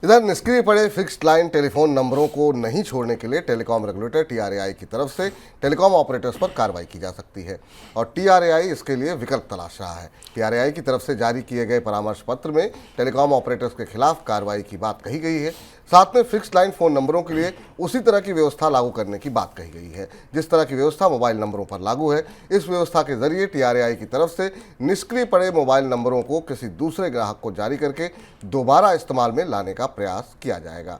इधर निष्क्रिय पड़े फिक्स्ड लाइन टेलीफोन नंबरों को नहीं छोड़ने के लिए टेलीकॉम रेगुलेटर TRAI की तरफ से टेलीकॉम ऑपरेटर्स पर कार्रवाई की जा सकती है और TRAI इसके लिए विकल्प तलाश रहा है। TRAI की तरफ से जारी किए गए परामर्श पत्र में टेलीकॉम ऑपरेटर्स के खिलाफ कार्रवाई की बात कही गई है। साथ में फिक्स्ड लाइन फोन नंबरों के लिए उसी तरह की व्यवस्था लागू करने की बात कही गई है जिस तरह की व्यवस्था मोबाइल नंबरों पर लागू है। इस व्यवस्था के जरिए TRAI की तरफ से निष्क्रिय पड़े मोबाइल नंबरों को किसी दूसरे ग्राहक को जारी करके दोबारा इस्तेमाल में लाने का प्रयास किया जाएगा।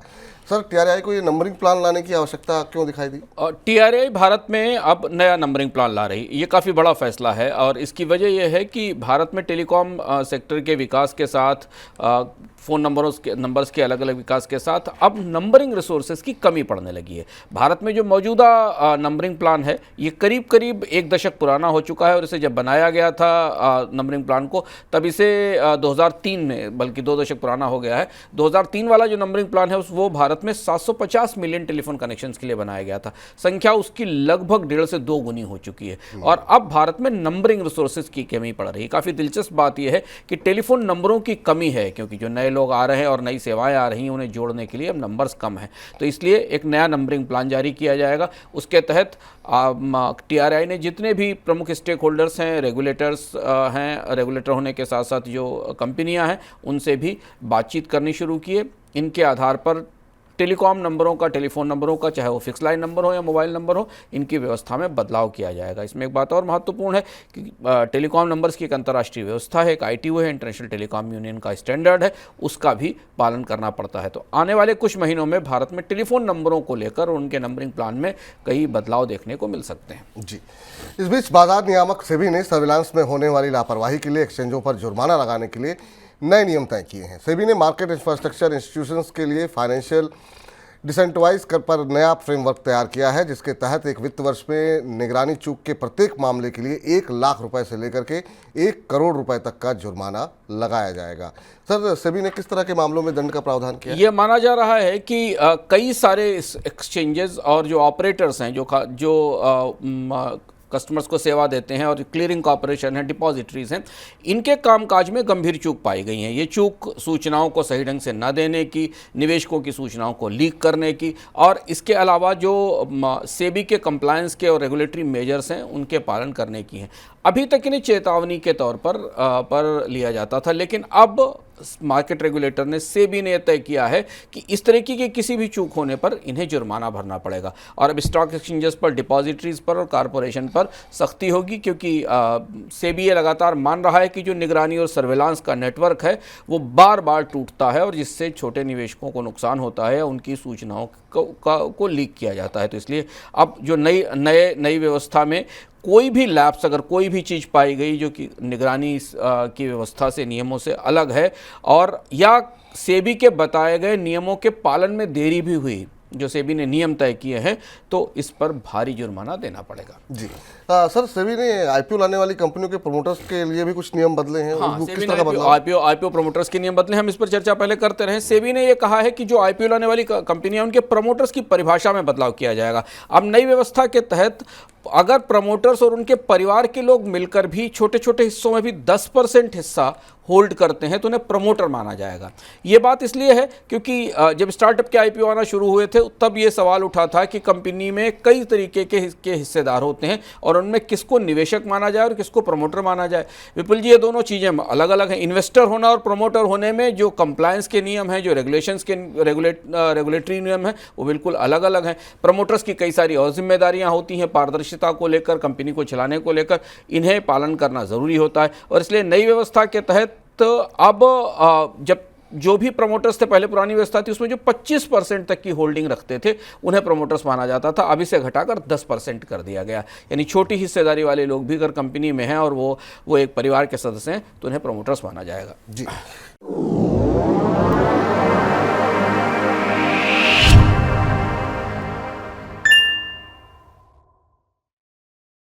सर, TRAI को ये नंबरिंग प्लान लाने की आवश्यकता क्यों दिखाई दी? TRAI भारत में अब नया नंबरिंग प्लान ला रही, ये काफ़ी बड़ा फैसला है और इसकी वजह यह है कि भारत में टेलीकॉम सेक्टर के विकास के साथ फ़ोन नंबर्स के अलग अलग विकास के साथ अब नंबरिंग रिसोर्सेज की कमी पड़ने लगी है। भारत में जो मौजूदा नंबरिंग प्लान है ये करीब करीब 1 दशक पुराना हो चुका है और इसे जब बनाया गया था नंबरिंग प्लान को तब इसे 2003 में, बल्कि 2 दशक पुराना हो गया है। 2003 वाला जो नंबरिंग प्लान है वो भारत में 750 मिलियन टेलीफोन कनेक्शंस के लिए बनाया गया था। संख्या उसकी लगभग 1.5 से 2 गुनी हो चुकी है और अब भारत में नंबरिंग रिसोर्सेज की कमी पड़ रही है। काफ़ी दिलचस्प बात यह है कि टेलीफोन नंबरों की कमी है क्योंकि जो नए लोग आ रहे हैं और नई सेवाएं आ रही हैं उन्हें जोड़ने के लिए अब नंबर्स कम हैं। तो इसलिए एक नया नंबरिंग प्लान जारी किया जाएगा। उसके तहत TRAI ने जितने भी प्रमुख स्टेक होल्डर्स हैं, रेगुलेटर्स हैं, रेगुलेटर होने के साथ साथ जो कंपनियां हैं उनसे भी बातचीत करनी शुरू की है। इनके आधार पर टेलीकॉम नंबरों का, टेलीफोन नंबरों का, चाहे वो फिक्स लाइन नंबर हो या मोबाइल नंबर हो, इनकी व्यवस्था में बदलाव किया जाएगा। इसमें एक बात और महत्वपूर्ण है कि टेलीकॉम नंबर्स की एक अंतर्राष्ट्रीय व्यवस्था है, एक ITU है, इंटरनेशनल टेलीकॉम यूनियन का स्टैंडर्ड है, उसका भी पालन करना पड़ता है। तो आने वाले कुछ महीनों में भारत में टेलीफोन नंबरों को लेकर उनके नंबरिंग प्लान में कई बदलाव देखने को मिल सकते हैं। जी, इस बीच बाजार नियामक सेबी ने सर्विलांस में होने वाली लापरवाही के लिए एक्सचेंजों पर जुर्माना लगाने के लिए नए नियम तय किए हैं। सेबी ने मार्केट इंफ्रास्ट्रक्चर इंस्टीट्यूशंस के लिए फाइनेंशियल डिसेंट्रलाइज कर पर नया फ्रेमवर्क तैयार किया है जिसके तहत एक वित्त वर्ष में निगरानी चूक के प्रत्येक मामले के लिए 1 लाख रुपए से लेकर के 1 करोड़ रुपए तक का जुर्माना लगाया जाएगा। सर, सेबी ने किस तरह के मामलों में दंड का प्रावधान किया? यह माना जा रहा है कि कई सारे एक्सचेंजेस और जो ऑपरेटर्स हैं जो कस्टमर्स को सेवा देते हैं और क्लियरिंग कॉर्पोरेशन है, डिपॉजिटरीज हैं, इनके कामकाज में गंभीर चूक पाई गई हैं। ये चूक सूचनाओं को सही ढंग से न देने की, निवेशकों की सूचनाओं को लीक करने की और इसके अलावा जो सेबी के कंप्लायंस के और रेगुलेटरी मेजर्स हैं उनके पालन करने की हैं। अभी तक इन्हें चेतावनी के तौर पर लिया जाता था, लेकिन अब मार्केट रेगुलेटर ने, सेबी ने तय किया है कि इस तरीके की किसी भी चूक होने पर इन्हें जुर्माना भरना पड़ेगा और अब स्टॉक एक्सचेंजेस पर, डिपॉजिटरीज पर और कॉरपोरेशन पर सख्ती होगी क्योंकि सेबी ये लगातार मान रहा है कि जो निगरानी और सर्वेलांस का नेटवर्क है वो बार बार टूटता है और जिससे छोटे निवेशकों को नुकसान होता है, उनकी सूचनाओं को लीक किया जाता है। तो इसलिए अब जो नई व्यवस्था में कोई भी लैप्स, अगर कोई भी चीज़ पाई गई जो कि निगरानी की व्यवस्था से, नियमों से अलग है और या सेबी के बताए गए नियमों के पालन में देरी भी हुई, जो सेबी ने नियम तय किए हैं, तो इस पर भारी जुर्माना देना पड़ेगा। जी सर, सेबी ने IPO लाने वाली कंपनियों के प्रमोटर्स के लिए भी कुछ नियम बदले हैं। हाँ, सेबी ने IPO प्रमोटर्स के नियम बदले हैं। हम इस पर चर्चा पहले करते रहे। सेबी ने यह कहा है कि जो IPO लाने वाली कंपनियां, उनके प्रमोटर्स की परिभाषा में बदलाव किया जाएगा। अब नई व्यवस्था के तहत अगर प्रमोटर्स और उनके परिवार के लोग मिलकर भी छोटे छोटे हिस्सों में भी 10% हिस्सा होल्ड करते हैं तो उन्हें प्रमोटर माना जाएगा। ये बात इसलिए है क्योंकि जब स्टार्टअप के IPO आना शुरू हुए थे तब ये सवाल उठा था कि कंपनी में कई तरीके के हिस्सेदार होते हैं और उनमें किसको निवेशक माना जाए और किसको प्रमोटर माना जाए। विपुल जी, ये दोनों चीज़ें अलग अलग हैं। इन्वेस्टर होना और प्रमोटर होने में जो कंप्लायंस के नियम हैं, जो रेगुलेशंस के रेगुलेटरी नियम हैं, वो बिल्कुल अलग अलग हैं। प्रमोटर्स की कई सारी और जिम्मेदारियाँ होती हैं, पारदर्शिता को लेकर, कंपनी को चलाने को लेकर, इन्हें पालन करना ज़रूरी होता है और इसलिए नई व्यवस्था के तहत अब जब जो भी प्रमोटर्स थे, पहले पुरानी व्यवस्था थी उसमें जो 25% तक की होल्डिंग रखते थे उन्हें प्रमोटर्स माना जाता था, अब इसे घटाकर 10% कर दिया गया। यानी छोटी हिस्सेदारी वाले लोग भी अगर कंपनी में हैं और वो एक परिवार के सदस्य हैं तो उन्हें प्रमोटर्स माना जाएगा। जी।